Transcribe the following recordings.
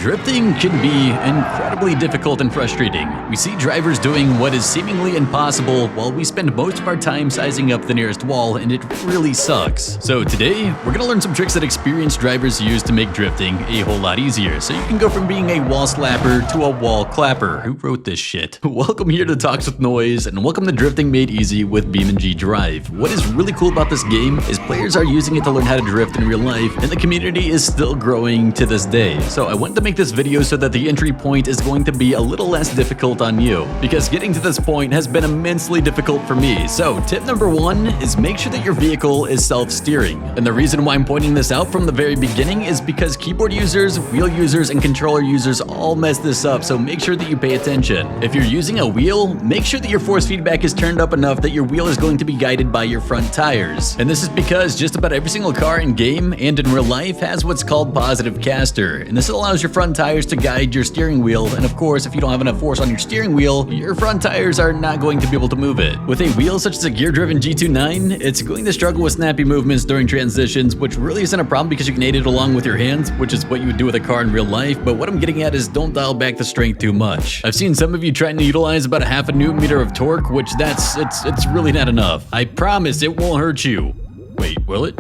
Drifting can be incredibly difficult and frustrating. We see drivers doing what is seemingly impossible while we spend most of our time sizing up the nearest wall, and it really sucks. So today, we're gonna learn some tricks that experienced drivers use to make drifting a whole lot easier, so you can go from being a wall slapper to a wall clapper. Who wrote this shit? Welcome here to Talks with Noise, and welcome to Drifting Made Easy with BeamNG.drive. What is really cool about this game is players are using it to learn how to drift in real life, and the community is still growing to this day. So I wanted to make this video so that the entry point is going to be a little less difficult on you, because getting to this point has been immensely difficult for me. So tip number one is make sure that your vehicle is self-steering. And the reason why I'm pointing this out from the very beginning is because keyboard users, wheel users, and controller users all mess this up, so make sure that you pay attention. If you're using a wheel, make sure that your force feedback is turned up enough that your wheel is going to be guided by your front tires. And this is because just about every single car in game and in real life has what's called positive caster, and this allows your front tires to guide your steering wheel, and of course if you don't have enough force on your steering wheel, your front tires are not going to be able to move it. With a wheel such as a gear-driven G29, it's going to struggle with snappy movements during transitions, which really isn't a problem because you can aid it along with your hands, which is what you would do with a car in real life, but what I'm getting at is don't dial back the strength too much. I've seen some of you trying to utilize about a half a newton meter of torque, which it's really not enough. I promise it won't hurt you. Wait, will it?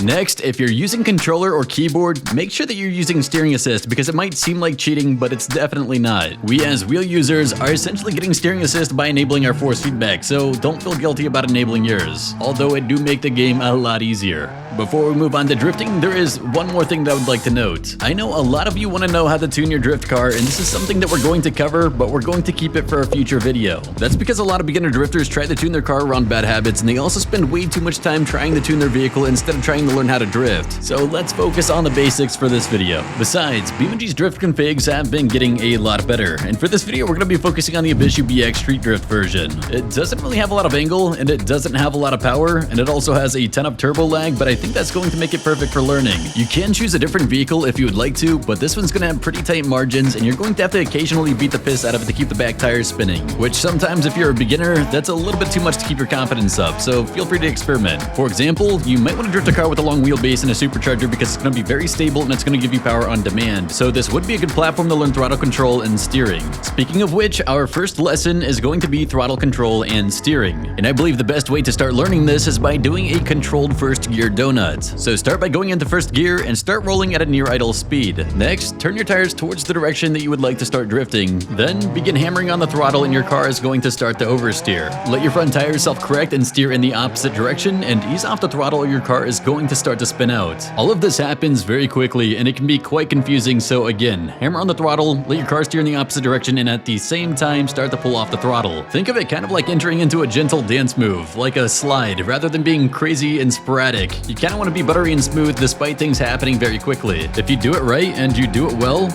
Next, if you're using controller or keyboard, make sure that you're using steering assist because it might seem like cheating, but it's definitely not. We as wheel users are essentially getting steering assist by enabling our force feedback, so don't feel guilty about enabling yours, although it do make the game a lot easier. Before we move on to drifting, there is one more thing that I would like to note. I know a lot of you want to know how to tune your drift car, and this is something that we're going to cover, but we're going to keep it for a future video. That's because a lot of beginner drifters try to tune their car around bad habits, and they also spend way too much time trying to tune their vehicle instead of trying to learn how to drift. So let's focus on the basics for this video. Besides, BeamNG's drift configs have been getting a lot better, and for this video we're going to be focusing on the Ibishu BX Street Drift version. It doesn't really have a lot of angle, and it doesn't have a lot of power, and it also has a ton of turbo lag, but I think that's going to make it perfect for learning. You can choose a different vehicle if you would like to, but this one's going to have pretty tight margins, and you're going to have to occasionally beat the piss out of it to keep the back tires spinning, which sometimes if you're a beginner, that's a little bit too much to keep your confidence up, so feel free to experiment. For example, you might want to drift a car with a long wheelbase and a supercharger because it's going to be very stable and it's going to give you power on demand, so this would be a good platform to learn throttle control and steering. Speaking of which, our first lesson is going to be throttle control and steering, and I believe the best way to start learning this is by doing a controlled first gear donut. So start by going into first gear and start rolling at a near idle speed. Next, turn your tires towards the direction that you would like to start drifting. Then begin hammering on the throttle and your car is going to start to oversteer. Let your front tires self-correct and steer in the opposite direction and ease off the throttle or your car is going to start to spin out. All of this happens very quickly and it can be quite confusing, so again, hammer on the throttle, let your car steer in the opposite direction, and at the same time start to pull off the throttle. Think of it kind of like entering into a gentle dance move, like a slide, rather than being crazy and sporadic. You kind of want to be buttery and smooth despite things happening very quickly. If you do it right and you do it well,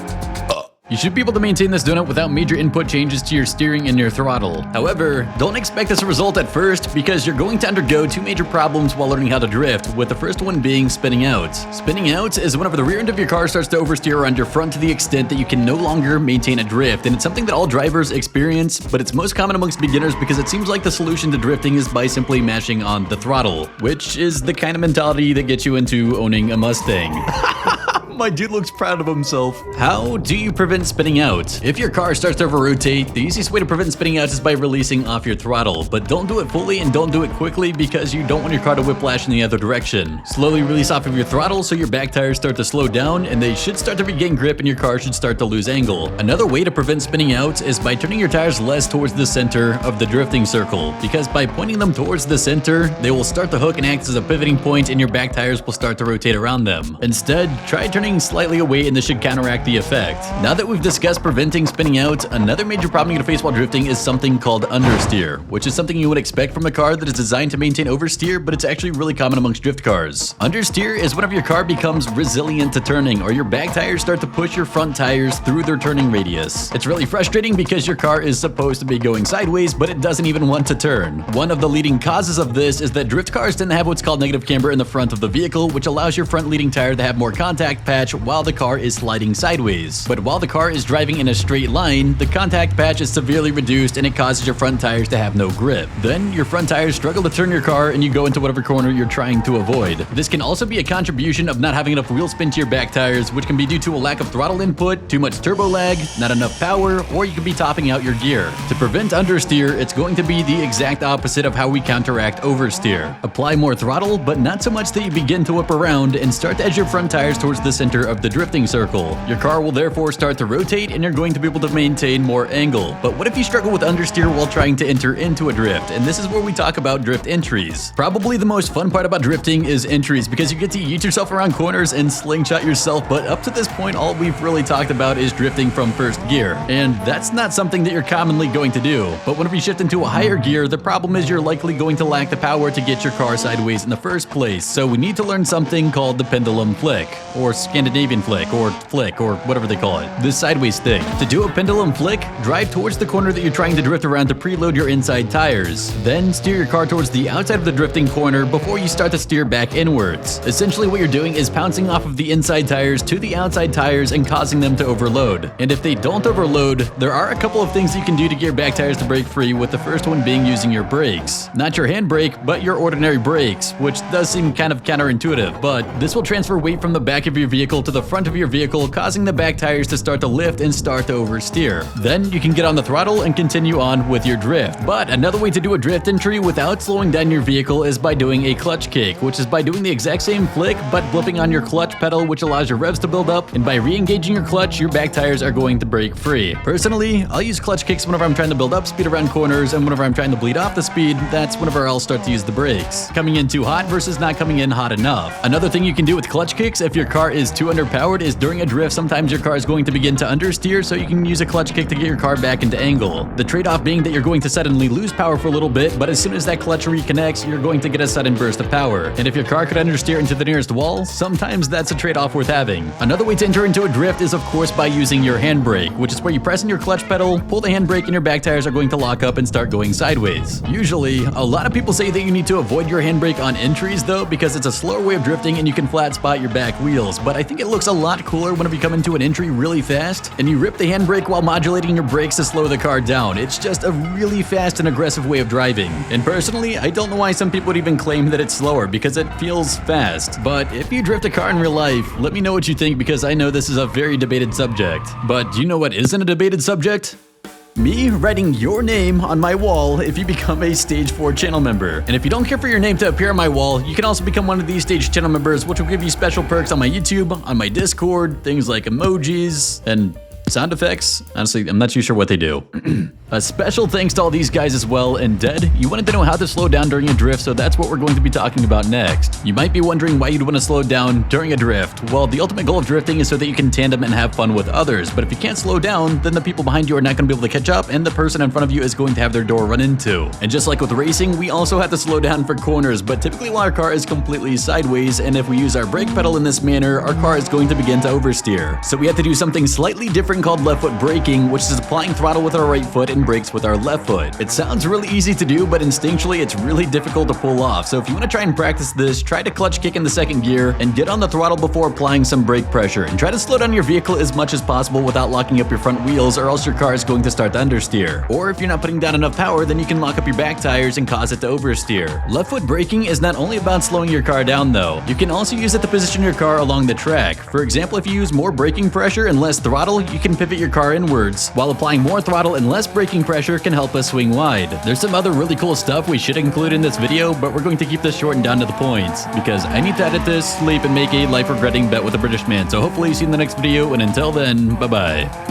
you should be able to maintain this donut without major input changes to your steering and your throttle. However, don't expect this result at first because you're going to undergo two major problems while learning how to drift, with the first one being spinning out. Spinning out is whenever the rear end of your car starts to oversteer around your front to the extent that you can no longer maintain a drift, and it's something that all drivers experience, but it's most common amongst beginners because it seems like the solution to drifting is by simply mashing on the throttle, which is the kind of mentality that gets you into owning a Mustang. My dude looks proud of himself. How do you prevent spinning out? If your car starts to over-rotate, the easiest way to prevent spinning out is by releasing off your throttle, but don't do it fully and don't do it quickly because you don't want your car to whiplash in the other direction. Slowly release off of your throttle so your back tires start to slow down and they should start to regain grip and your car should start to lose angle. Another way to prevent spinning out is by turning your tires less towards the center of the drifting circle, because by pointing them towards the center, they will start to hook and act as a pivoting point and your back tires will start to rotate around them. Instead, try turning slightly away and this should counteract the effect. Now that we've discussed preventing spinning out, another major problem you're going to face while drifting is something called understeer, which is something you would expect from a car that is designed to maintain oversteer, but it's actually really common amongst drift cars. Understeer is whenever your car becomes resilient to turning, or your back tires start to push your front tires through their turning radius. It's really frustrating because your car is supposed to be going sideways, but it doesn't even want to turn. One of the leading causes of this is that drift cars tend to have what's called negative camber in the front of the vehicle, which allows your front leading tire to have more contact path patch while the car is sliding sideways. But while the car is driving in a straight line, the contact patch is severely reduced and it causes your front tires to have no grip. Then your front tires struggle to turn your car and you go into whatever corner you're trying to avoid. This can also be a contribution of not having enough wheel spin to your back tires, which can be due to a lack of throttle input, too much turbo lag, not enough power, or you could be topping out your gear. To prevent understeer, it's going to be the exact opposite of how we counteract oversteer. Apply more throttle, but not so much that you begin to whip around and start to edge your front tires towards the center of the drifting circle. Your car will therefore start to rotate and you're going to be able to maintain more angle. But what if you struggle with understeer while trying to enter into a drift? And this is where we talk about drift entries. Probably the most fun part about drifting is entries because you get to yeet yourself around corners and slingshot yourself, but up to this point all we've really talked about is drifting from first gear. And that's not something that you're commonly going to do. But whenever you shift into a higher gear, the problem is you're likely going to lack the power to get your car sideways in the first place. So we need to learn something called the Pendulum Flick, or Scandinavian Flick, or whatever they call it. This sideways thing. To do a Pendulum Flick, drive towards the corner that you're trying to drift around to preload your inside tires. Then steer your car towards the outside of the drifting corner before you start to steer back inwards. Essentially what you're doing is pouncing off of the inside tires to the outside tires and causing them to overload. And if they don't overload, there are a couple of things you can do to get your back tires to break free, with the first one being using your brakes. Not your handbrake, but your ordinary brakes, which does seem kind of counterintuitive, but this will transfer weight from the back of your vehicle to the front of your vehicle, causing the back tires to start to lift and start to oversteer. Then you can get on the throttle and continue on with your drift. But another way to do a drift entry without slowing down your vehicle is by doing a clutch kick, which is by doing the exact same flick but blipping on your clutch pedal, which allows your revs to build up, and by re-engaging your clutch, your back tires are going to break free. Personally, I'll use clutch kicks whenever I'm trying to build up speed around corners, and whenever I'm trying to bleed off the speed, that's whenever I'll start to use the brakes. Coming in too hot versus not coming in hot enough. Another thing you can do with clutch kicks if your car is too underpowered is during a drift, sometimes your car is going to begin to understeer, so you can use a clutch kick to get your car back into angle. The trade-off being that you're going to suddenly lose power for a little bit, but as soon as that clutch reconnects, you're going to get a sudden burst of power. And if your car could understeer into the nearest wall, sometimes that's a trade-off worth having. Another way to enter into a drift is of course by using your handbrake, which is where you press in your clutch pedal, pull the handbrake, and your back tires are going to lock up and start going sideways. Usually, a lot of people say that you need to avoid your handbrake on entries though, because it's a slower way of drifting and you can flat spot your back wheels, but I think it looks a lot cooler whenever you come into an entry really fast and you rip the handbrake while modulating your brakes to slow the car down. It's just a really fast and aggressive way of driving. And personally, I don't know why some people would even claim that it's slower, because it feels fast. But if you drift a car in real life, let me know what you think, because I know this is a very debated subject. But do you know what isn't a debated subject? Me writing your name on my wall if you become a Stage 4 channel member. And if you don't care for your name to appear on my wall, you can also become one of these Stage channel members, which will give you special perks on my YouTube, on my Discord, things like emojis, and sound effects. Honestly, I'm not too sure what they do. A special thanks to all these guys as well. And Dead, you wanted to know how to slow down during a drift, so that's what we're going to be talking about next. You might be wondering why you'd want to slow down during a drift. Well, the ultimate goal of drifting is so that you can tandem and have fun with others. But if you can't slow down, then the people behind you are not going to be able to catch up, and the person in front of you is going to have their door run into. And just like with racing, we also have to slow down for corners, but typically while our car is completely sideways, and if we use our brake pedal in this manner, our car is going to begin to oversteer. So we have to do something slightly different called left foot braking, which is applying throttle with our right foot and brakes with our left foot. It sounds really easy to do, but instinctually it's really difficult to pull off. So if you want to try and practice this, try to clutch kick in the second gear and get on the throttle before applying some brake pressure, and try to slow down your vehicle as much as possible without locking up your front wheels, or else your car is going to start to understeer. Or if you're not putting down enough power, then you can lock up your back tires and cause it to oversteer. Left foot braking is not only about slowing your car down though. You can also use it to position your car along the track. For example, if you use more braking pressure and less throttle, you can pivot your car inwards, while applying more throttle and less braking pressure can help us swing wide. There's some other really cool stuff we should include in this video, but we're going to keep this short and down to the point, because I need to edit this, sleep, and make a life-regretting bet with a British man. So hopefully you see you in the next video, and until then, bye-bye.